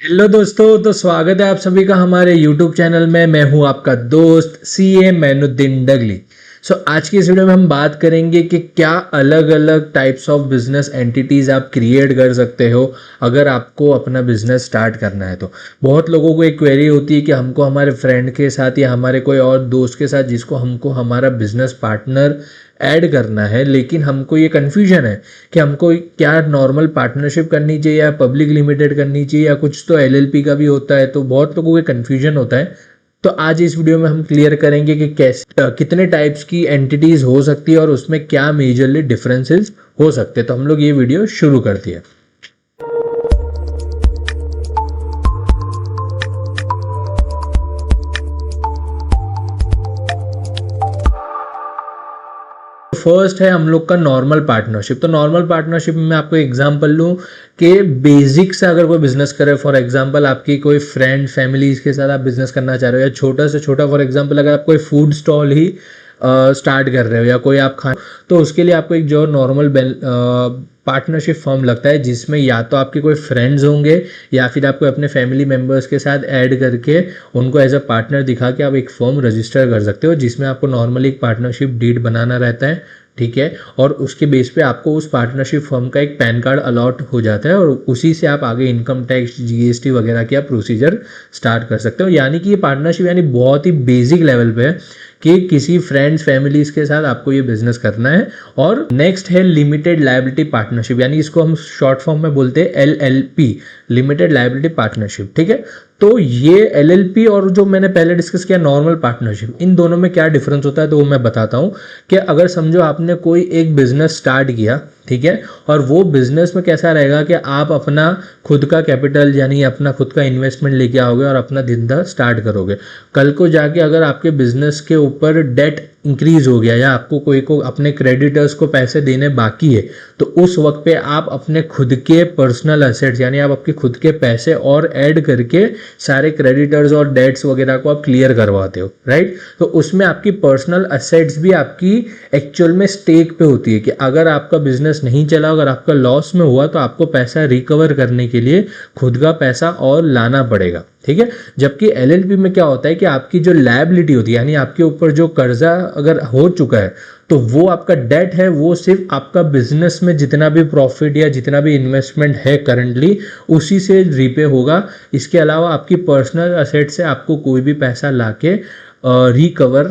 Hello दोस्तों, तो स्वागत है आप सभी का हमारे YouTube चैनल में। मैं हूं आपका दोस्त CA मैनुद्दीन डगली। आज की इस वीडियो में हम बात करेंगे कि क्या अलग अलग टाइप्स ऑफ बिजनेस एंटिटीज़ आप क्रिएट कर सकते हो अगर आपको अपना बिजनेस स्टार्ट करना है। तो बहुत लोगों को एक क्वेरी होती है कि हमको हमारे फ्रेंड के साथ या हमारे कोई और दोस्त के साथ जिसको हमको हमारा बिजनेस पार्टनर ऐड करना है, लेकिन हमको ये कन्फ्यूजन है कि हमको क्या नॉर्मल पार्टनरशिप करनी चाहिए या पब्लिक लिमिटेड करनी चाहिए या कुछ तो LLP का भी होता है। तो बहुत लोगों को कन्फ्यूजन होता है। तो आज इस वीडियो में हम क्लियर करेंगे कि कैसे कितने टाइप्स की एंटिटीज हो सकती है और उसमें क्या मेजरली डिफरेंसेस हो सकते हैं। तो हम लोग ये वीडियो शुरू करती है। फर्स्ट है हम लोग का नॉर्मल पार्टनरशिप। तो नॉर्मल पार्टनरशिप में आपको एग्जांपल लूँ कि बेसिक से अगर कोई बिजनेस करे, फॉर एग्जांपल आपकी कोई फ्रेंड फैमिली के साथ आप बिजनेस करना चाह रहे हो, या छोटा से छोटा फॉर एग्जांपल अगर आप कोई फूड स्टॉल ही स्टार्ट कर रहे हो या कोई आप खा, तो उसके लिए आपको एक जो नॉर्मल पार्टनरशिप फॉर्म लगता है जिसमें या तो आपके कोई फ्रेंड्स होंगे या फिर आपको अपने फैमिली मेम्बर्स के साथ ऐड करके उनको एज अ पार्टनर दिखा के आप एक फॉर्म रजिस्टर कर सकते हो, जिसमें आपको नॉर्मली एक पार्टनरशिप डीड बनाना रहता है। ठीक है, और उसके बेस पे आपको उस पार्टनरशिप फर्म का एक पैन कार्ड अलॉट हो जाता है और उसी से आप आगे इनकम टैक्स GST वगैरह की आप प्रोसीजर स्टार्ट कर सकते हो। यानी कि ये पार्टनरशिप यानी बहुत ही बेसिक लेवल पे है कि किसी फ्रेंड्स फैमिलीज के साथ आपको ये बिजनेस करना है। और नेक्स्ट है लिमिटेड लायबिलिटी पार्टनरशिप, यानी इसको हम शॉर्ट फॉर्म में बोलते हैं LLP, लिमिटेड लायबिलिटी पार्टनरशिप। ठीक है, तो ये LLP और जो मैंने पहले डिस्कस किया नॉर्मल पार्टनरशिप, इन दोनों में क्या डिफरेंस होता है तो वो मैं बताता हूँ। कि अगर समझो आपने कोई एक बिजनेस स्टार्ट किया, ठीक है, और वो बिजनेस में कैसा रहेगा कि आप अपना खुद का कैपिटल यानी अपना खुद का इन्वेस्टमेंट लेके आओगे और अपना धंधा स्टार्ट करोगे। कल को जाके अगर आपके बिजनेस के ऊपर डेट इंक्रीज हो गया या आपको कोई को अपने क्रेडिटर्स को पैसे देने बाकी है, तो उस वक्त पे आप अपने खुद के पर्सनल एसेट्स यानी आप आपके खुद के पैसे और ऐड करके सारे क्रेडिटर्स और डेट्स वगैरह को आप क्लियर करवाते हो, राइट। तो उसमें आपकी पर्सनल एसेट्स भी आपकी एक्चुअल में स्टेक पे होती है कि अगर आपका बिजनेस नहीं चला, अगर आपका लॉस में हुआ, तो आपको पैसा रिकवर करने के लिए खुद का पैसा और लाना पड़ेगा। ठीक है, जबकि LLP में क्या होता है कि आपकी जो लायबिलिटी होती है यानी आपके ऊपर जो कर्जा अगर हो चुका है, तो वो आपका डेट है, वो सिर्फ आपका बिजनेस में जितना भी प्रॉफिट या जितना भी इन्वेस्टमेंट है करंटली उसी से रीपे होगा। इसके अलावा आपकी पर्सनल एसेट से आपको कोई भी पैसा लाके रिकवर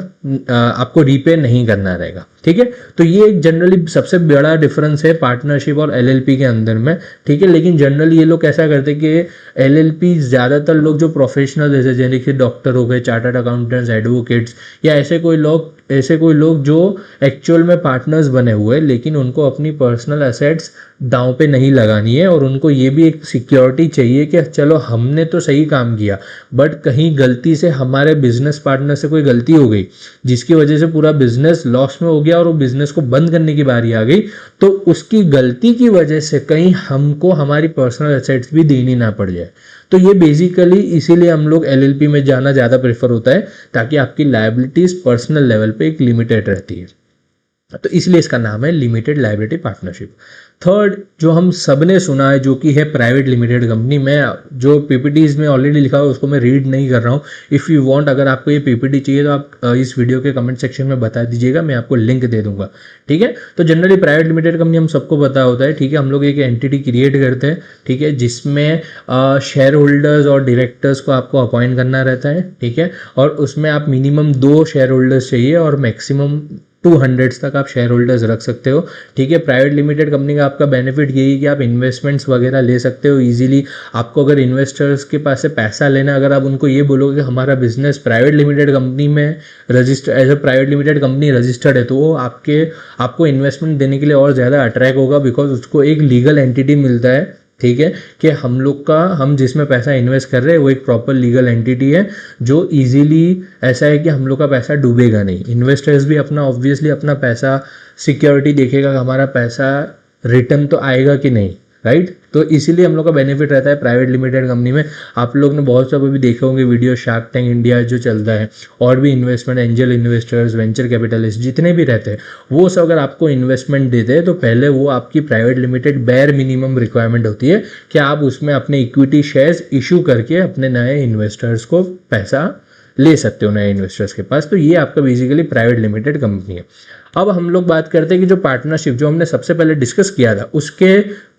आपको रीपे नहीं करना रहेगा। ठीक है, तो ये एक जनरली सबसे बड़ा डिफरेंस है पार्टनरशिप और LLP के अंदर में। ठीक है, लेकिन जनरली ये लोग ऐसा करते हैं कि LLP ज़्यादातर लोग जो प्रोफेशनल जैसे कि डॉक्टर हो गए, चार्टर्ड अकाउंटेंट्स, एडवोकेट्स या ऐसे कोई लोग जो एक्चुअल में पार्टनर्स बने हुए हैं, लेकिन उनको अपनी पर्सनल एसेट्स दांव पे नहीं लगानी है और उनको ये भी एक सिक्योरिटी चाहिए कि चलो हमने तो सही काम किया, बट कहीं गलती से हमारे बिजनेस पार्टनर से कोई गलती हो गई जिसकी वजह से पूरा बिजनेस लॉस में हो गया और वो बिजनेस को बंद करने की बारी आ गई, तो उसकी गलती की वजह से कहीं हमको हमारी पर्सनल एसेट्स भी देनी ना पड़ जाए। तो ये बेसिकली इसीलिए हम लोग LLP में जाना ज़्यादा प्रेफर होता है, ताकि आपकी लायबिलिटीज पर्सनल लेवल पे एक लिमिटेड रहती है। तो इसलिए इसका नाम है लिमिटेड लायबिलिटी पार्टनरशिप। थर्ड जो हम सबने सुना है, जो कि है प्राइवेट लिमिटेड कंपनी। मैं जो PPTs में ऑलरेडी लिखा हुआ उसको मैं रीड नहीं कर रहा हूँ। इफ़ यू वांट, अगर आपको ये PPT चाहिए तो आप इस वीडियो के कमेंट सेक्शन में बता दीजिएगा, मैं आपको लिंक दे दूंगा। ठीक है, तो जनरली प्राइवेट लिमिटेड कंपनी हम सबको पता होता है। ठीक है, हम लोग एक एंटिटी क्रिएट करते हैं, ठीक है, जिसमें शेयर होल्डर्स और डायरेक्टर्स को आपको अपॉइंट करना रहता है। ठीक है, और उसमें आप मिनिमम 2 शेयर होल्डर्स चाहिए और मैक्सिमम 200 तक आप शेयर होल्डर्स रख सकते हो। ठीक है, प्राइवेट लिमिटेड कंपनी का आपका बेनिफिट यही है कि आप इन्वेस्टमेंट्स वगैरह ले सकते हो इजीली। आपको अगर इन्वेस्टर्स के पास से पैसा लेना, अगर आप उनको ये बोलोगे कि हमारा बिजनेस प्राइवेट लिमिटेड कंपनी में register as a private limited company registered है, तो वो आपको इन्वेस्टमेंट देने के लिए और ज़्यादा अट्रैक्ट होगा, बिकॉज उसको एक लीगल एंटिटी मिलता है। ठीक है, कि हम जिसमें पैसा इन्वेस्ट कर रहे हैं वो एक प्रॉपर लीगल एंटिटी है, जो इजीली ऐसा है कि हम लोग का पैसा डूबेगा नहीं। इन्वेस्टर्स भी ऑब्वियसली अपना पैसा सिक्योरिटी देखेगा कि हमारा पैसा रिटर्न तो आएगा कि नहीं, राइट। तो इसीलिए हम लोग का बेनिफिट रहता है प्राइवेट लिमिटेड कंपनी में। आप लोग ने बहुत सब अभी देखे होंगे वीडियो, शार्क टैंक इंडिया जो चलता है, और भी investment angel investors, venture capitalist जितने भी रहते हैं, वो सब अगर आपको इन्वेस्टमेंट देते हैं तो पहले वो आपकी private limited bare minimum requirement होती है कि आप उसमें अपने इक्विटी शेयर्स इशू करके अपने नए इन्वेस्टर्स को पैसा ले सकते हो नए इन्वेस्टर्स के पास। तो ये आपका बेसिकली प्राइवेट लिमिटेड कंपनी है। अब हम लोग बात करते हैं कि जो पार्टनरशिप जो हमने सबसे पहले डिस्कस किया था उसके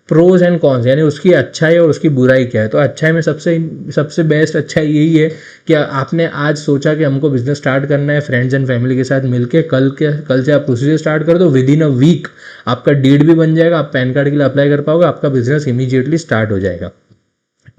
प्रोज एंड कॉन्स, यानी उसकी अच्छाई और उसकी बुराई क्या है। तो अच्छाई में सबसे बेस्ट अच्छाई यही है कि आपने आज सोचा कि हमको बिजनेस स्टार्ट करना है फ्रेंड्स एंड फैमिली के साथ मिलके, कल से आप प्रोसीजर स्टार्ट कर दो, विद इन अ वीक आपका डीड भी बन जाएगा, आप पैन कार्ड के लिए अप्लाई कर पाओगे, आपका बिजनेस इमीडिएटली स्टार्ट हो जाएगा।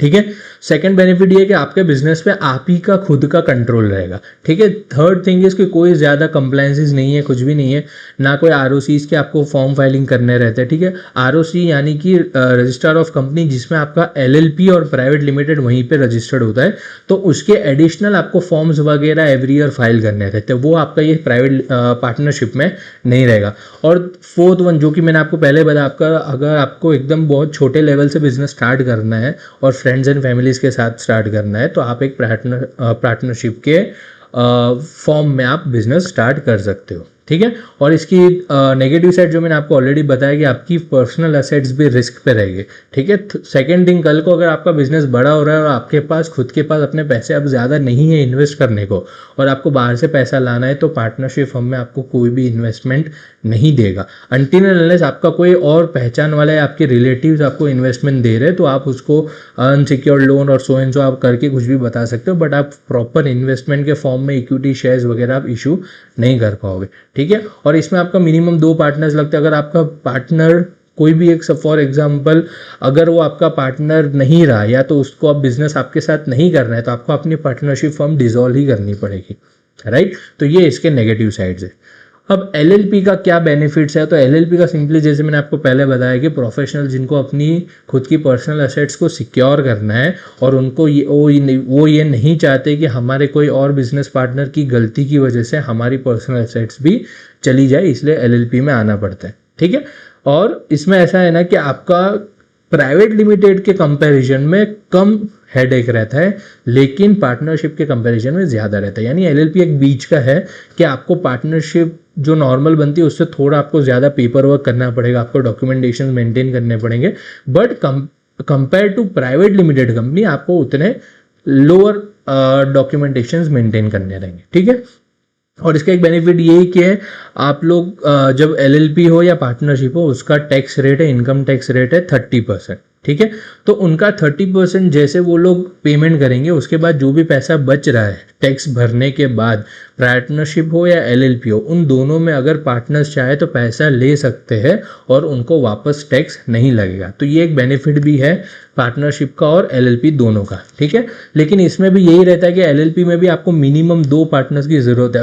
ठीक है। सेकंड बेनिफिट ये कि आपके बिजनेस पे आप ही का खुद का कंट्रोल रहेगा। ठीक है। थर्ड थिंग इज कि कोई ज़्यादा कंप्लायंसेस नहीं है, कुछ भी नहीं है, ना कोई आरओसीज के आपको फॉर्म फाइलिंग करने रहते हैं। ठीक है। आरओसी यानी कि रजिस्टर ऑफ कंपनी, जिसमें आपका एलएलपी और प्राइवेट लिमिटेड वहीं पे रजिस्टर्ड होता है, तो उसके एडिशनल आपको फॉर्म्स वगैरह एवरी ईयर फाइल करने रहते हैं, वो आपका ये प्राइवेट पार्टनरशिप में नहीं रहेगा। और फोर्थ वन जो कि मैंने आपको पहले बताया, आपका अगर आपको एकदम बहुत छोटे लेवल से बिजनेस स्टार्ट करना है और फ्रेंड्स एंड फैमिलीज के साथ स्टार्ट करना है, तो आप एक पार्टनरशिप के फॉर्म में आप बिजनेस स्टार्ट कर सकते हो। ठीक है। और इसकी नेगेटिव साइड जो मैंने आपको ऑलरेडी बताया कि आपकी पर्सनल असेट्स भी रिस्क पे रहेंगे। ठीक है। सेकंड थिंग, कल को अगर आपका बिजनेस बड़ा हो रहा है और आपके पास खुद के पास अपने पैसे अब ज़्यादा नहीं है इन्वेस्ट करने को और आपको बाहर से पैसा लाना है, तो पार्टनरशिप फर्म में आपको कोई भी इन्वेस्टमेंट नहीं देगा अनटिल अनलेस आपका कोई और पहचान वाला है, आपके रिलेटिव्स आपको इन्वेस्टमेंट दे रहे हैं, तो आप उसको अनसिक्योर्ड लोन और सो एंड सो आप करके कुछ भी बता सकते हो, बट आप प्रॉपर इन्वेस्टमेंट के फॉर्म में इक्विटी शेयर्स वगैरह आप इशू नहीं कर पाओगे। ठीक है। और इसमें आपका मिनिमम 2 पार्टनर्स लगते हैं। अगर आपका पार्टनर कोई भी एक, फॉर एग्जांपल अगर वो आपका पार्टनर नहीं रहा या तो उसको अब बिजनेस आपके साथ नहीं करना है, तो आपको अपनी पार्टनरशिप फर्म डिसॉल्व ही करनी पड़ेगी। राइट। तो ये इसके नेगेटिव साइड्स है। अब एलएलपी का क्या बेनिफिट्स है, तो एलएलपी का सिंपली जैसे मैंने आपको पहले बताया कि प्रोफेशनल जिनको अपनी खुद की पर्सनल एसेट्स को सिक्योर करना है और उनको वो ये नहीं चाहते कि हमारे कोई और बिजनेस पार्टनर की गलती की वजह से हमारी पर्सनल एसेट्स भी चली जाए, इसलिए एलएलपी में आना पड़ता है। ठीक है। और इसमें ऐसा है ना कि आपका प्राइवेट लिमिटेड के कंपैरिजन में कम हेडेक रहता है, लेकिन पार्टनरशिप के कंपैरिजन में ज़्यादा रहता है। यानी एलएलपी एक बीच का है कि आपको पार्टनरशिप जो नॉर्मल बनती है उससे थोड़ा आपको ज़्यादा पेपर वर्क करना पड़ेगा, आपको डॉक्यूमेंटेशन मेंटेन करने पड़ेंगे, but compare to private limited company आपको उतने लोअर डॉक्यूमेंटेशन मेंटेन करने रहेंगे। ठीक है। और इसका एक बेनिफिट यही कि है आप लोग जब एलएलपी हो या पार्टनरशिप हो, उसका टैक्स रेट है, इनकम टैक्स रेट है 30%। ठीक है। तो उनका 30% जैसे वो लोग पेमेंट करेंगे, उसके बाद जो भी पैसा बच रहा है टैक्स भरने के बाद, पार्टनरशिप हो या एलएलपी हो, उन दोनों में अगर पार्टनर्स चाहे तो पैसा ले सकते हैं और उनको वापस टैक्स नहीं लगेगा। तो ये एक बेनिफिट भी है पार्टनरशिप का और एलएलपी दोनों का। ठीक है। लेकिन इसमें भी यही रहता है कि एलएलपी में भी आपको मिनिमम 2 पार्टनर्स की ज़रूरत है।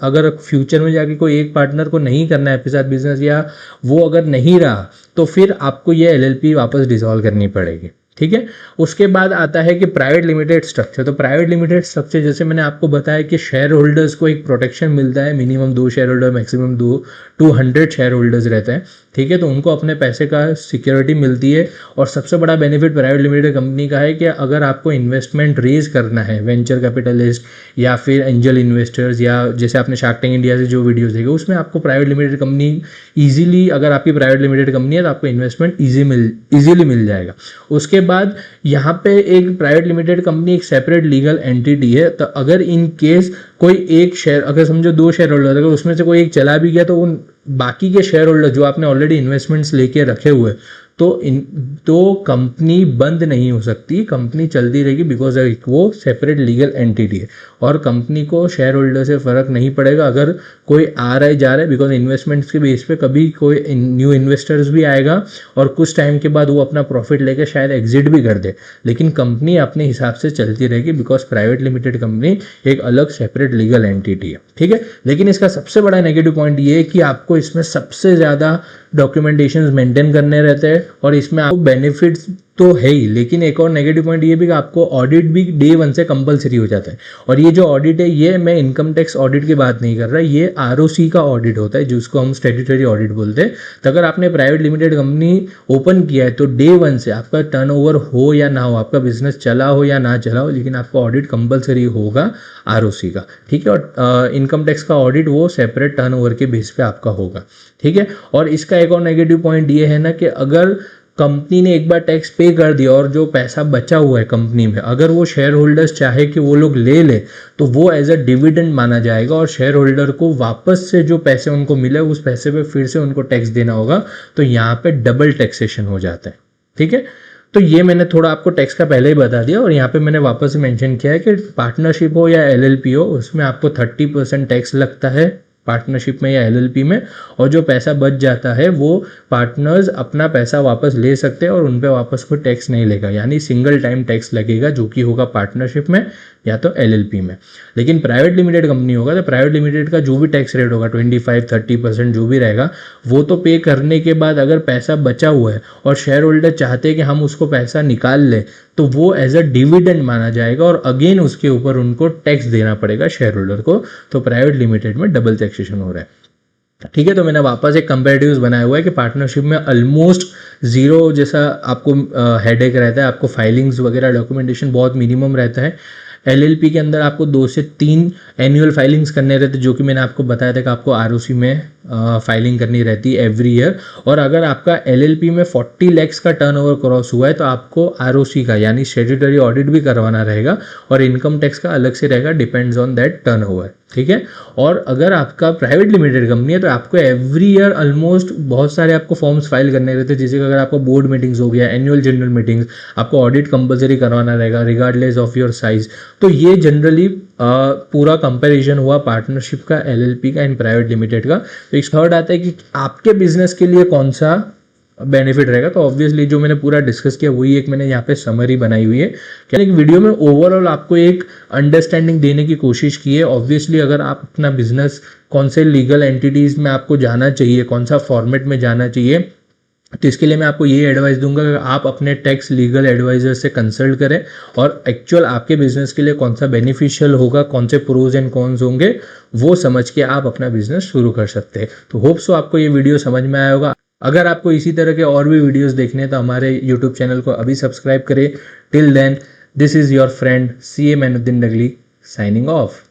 अगर फ्यूचर में जाके कोई एक पार्टनर को नहीं करना है आपके साथ बिजनेस, या वो अगर नहीं रहा, तो फिर आपको ये एलएलपी वापस डिसॉल्व करनी पड़ेगी। ठीक है। उसके बाद आता है कि प्राइवेट लिमिटेड स्ट्रक्चर। तो प्राइवेट लिमिटेड स्ट्रक्चर जैसे मैंने आपको बताया कि शेयर होल्डर्स को एक प्रोटेक्शन मिलता है, minimum 2 share holder, maximum 200 share holders रहते हैं। ठीक है। तो उनको अपने पैसे का सिक्योरिटी मिलती है। और सबसे बड़ा बेनिफिट प्राइवेट लिमिटेड कंपनी का है कि अगर आपको इन्वेस्टमेंट रेज करना है, वेंचर कैपिटलिस्ट या फिर एंजल इन्वेस्टर्स, या जैसे आपने शार्क टैंक इंडिया से जो वीडियोस देखे उसमें आपको प्राइवेट लिमिटेड कंपनी ईजिली, अगर आपकी प्राइवेट लिमिटेड कंपनी है तो आपको इन्वेस्टमेंट ईजिली मिल जाएगा। उसके बाद यहाँ पे एक प्राइवेट लिमिटेड कंपनी एक सेपरेट लीगल एंटिटी है। तो अगर इन केस कोई एक शेयर, अगर समझो 2 शेयर होल्डर, अगर उसमें से कोई एक चला भी गया, तो उन बाकी के शेयर होल्डर जो आपने ऑलरेडी इन्वेस्टमेंट्स लेके रखे हुए, तो कंपनी बंद नहीं हो सकती, कंपनी चलती रहेगी, बिकॉज वो सेपरेट लीगल एंटिटी है और कंपनी को शेयर होल्डर से फ़र्क नहीं पड़ेगा अगर कोई आ रहा है जा रहा है, बिकॉज इन्वेस्टमेंट्स के बेस पे कभी कोई न्यू इन्वेस्टर्स भी आएगा और कुछ टाइम के बाद वो अपना प्रॉफिट लेकर शायद एग्जिट भी कर दे, लेकिन कंपनी अपने हिसाब से चलती रहेगी, बिकॉज प्राइवेट लिमिटेड कंपनी एक अलग सेपरेट लीगल एंटिटी है। ठीक है। लेकिन इसका सबसे बड़ा नेगेटिव पॉइंट ये है कि आपको इसमें सबसे ज़्यादा डॉक्यूमेंटेशन मेंटेन करने रहते हैं और इसमें आपको बेनिफिट्स तो है ही, लेकिन एक और नेगेटिव पॉइंट ये भी कि आपको ऑडिट भी डे 1 से कंपलसरी हो जाता है। और ये जो ऑडिट है, ये मैं इनकम टैक्स ऑडिट की बात नहीं कर रहा, ये आरओसी का ऑडिट होता है जिसको हम स्टैट्यूटरी ऑडिट बोलते हैं। तो अगर आपने प्राइवेट लिमिटेड कंपनी ओपन किया है तो डे 1 से आपका टर्नओवर हो या ना हो, आपका बिजनेस चला हो या ना चला हो, लेकिन आपका ऑडिट कंपलसरी होगा आरओसी का, ठीक है। और इनकम टैक्स का ऑडिट वो सेपरेट टर्नओवर के बेस पे आपका होगा, ठीक है। और इसका एक और नेगेटिव पॉइंट ये है ना कि अगर कंपनी ने एक बार टैक्स पे कर दिया और जो पैसा बचा हुआ है कंपनी में, अगर वो शेयर होल्डर्स चाहे कि वो लोग ले ले तो वो एज अ डिविडेंड माना जाएगा और शेयर होल्डर को वापस से जो पैसे उनको मिले उस पैसे पे फिर से उनको टैक्स देना होगा। तो यहाँ पे डबल टैक्सेशन हो जाता है, ठीक है। तो ये मैंने थोड़ा आपको टैक्स का पहले ही बता दिया और यहाँ पे मैंने वापस से मेंशन किया है कि पार्टनरशिप हो या एलएलपी हो, उसमें आपको 30% टैक्स लगता है पार्टनरशिप में या एलएलपी में। और जो पैसा बच जाता है वो पार्टनर्स अपना पैसा वापस ले सकते हैं और उन पे वापस कोई टैक्स नहीं लेगा, यानी सिंगल टाइम टैक्स लगेगा जो कि होगा पार्टनरशिप में या तो एलएलपी में। लेकिन प्राइवेट लिमिटेड कंपनी होगा तो प्राइवेट लिमिटेड का जो भी टैक्स रेट होगा 25-30% जो भी रहेगा वो तो पे करने के बाद अगर पैसा बचा हुआ है और शेयर होल्डर चाहते हैं कि हम उसको पैसा निकाल लें तो वो एज अ डिविडेंड माना जाएगा और अगेन उसके ऊपर उनको टैक्स देना पड़ेगा शेयर होल्डर को। तो प्राइवेट लिमिटेड में डबल टैक्सेशन हो रहा है, ठीक है। तो मैंने वापस एक कंपेरेटिव्स बनाया हुआ है कि पार्टनरशिप में ऑलमोस्ट जीरो जैसा आपको हेडेक रहता है, आपको फाइलिंग्स वगैरह डॉक्यूमेंटेशन बहुत मिनिमम रहता है। एलएलपी के अंदर आपको 2 से 3 एनुअल फाइलिंग्स करने रहते जो कि मैंने आपको बताया था कि आपको आरओसी में फाइलिंग करनी रहती है एवरी ईयर। और अगर आपका एलएलपी में 40 लाख का टर्नओवर क्रॉस हुआ है तो आपको आरओसी का यानी स्टैट्यूटरी ऑडिट भी करवाना रहेगा और इनकम टैक्स का अलग से रहेगा, डिपेंड्स ऑन दैट टर्नओवर, ठीक है। और अगर आपका प्राइवेट लिमिटेड कंपनी है तो आपको एवरी ईयर ऑलमोस्ट बहुत सारे आपको फॉर्म्स फाइल करने रहते हैं, जैसे कि अगर आपको बोर्ड मीटिंग्स हो गया, एनुअल जनरल मीटिंग्स, आपको ऑडिट कंपलसरी करवाना रहेगा रिगार्डलेस ऑफ योर साइज। तो ये जनरली पूरा कंपैरिजन हुआ पार्टनरशिप का, एलएलपी का एंड प्राइवेट लिमिटेड का। तो एक थर्ड आता है कि आपके बिजनेस के लिए कौन सा बेनिफिट रहेगा। तो ऑब्वियसली जो मैंने पूरा डिस्कस किया वही एक मैंने यहाँ पे समरी बनाई हुई है, यानी कि वीडियो में ओवरऑल आपको एक अंडरस्टैंडिंग देने की कोशिश की है। ऑब्वियसली अगर आप अपना बिजनेस कौन से लीगल एंटिटीज़ में आपको जाना चाहिए, कौन सा फॉर्मेट में जाना चाहिए, तो इसके लिए मैं आपको ये एडवाइस दूंगा कि आप अपने टैक्स लीगल एडवाइज़र से कंसल्ट करें और एक्चुअल आपके बिजनेस के लिए कौन सा बेनिफिशियल होगा, कौन से प्रोज एंड कॉन्स होंगे, वो समझ के आप अपना बिजनेस शुरू कर सकते हैं। तो होप सो आपको ये वीडियो समझ में आया होगा। अगर आपको इसी तरह के और भी वीडियोस देखने हैं तो हमारे यूट्यूब चैनल को अभी सब्सक्राइब करें। Till then, this is your friend CA Mainuddin Dagli signing of.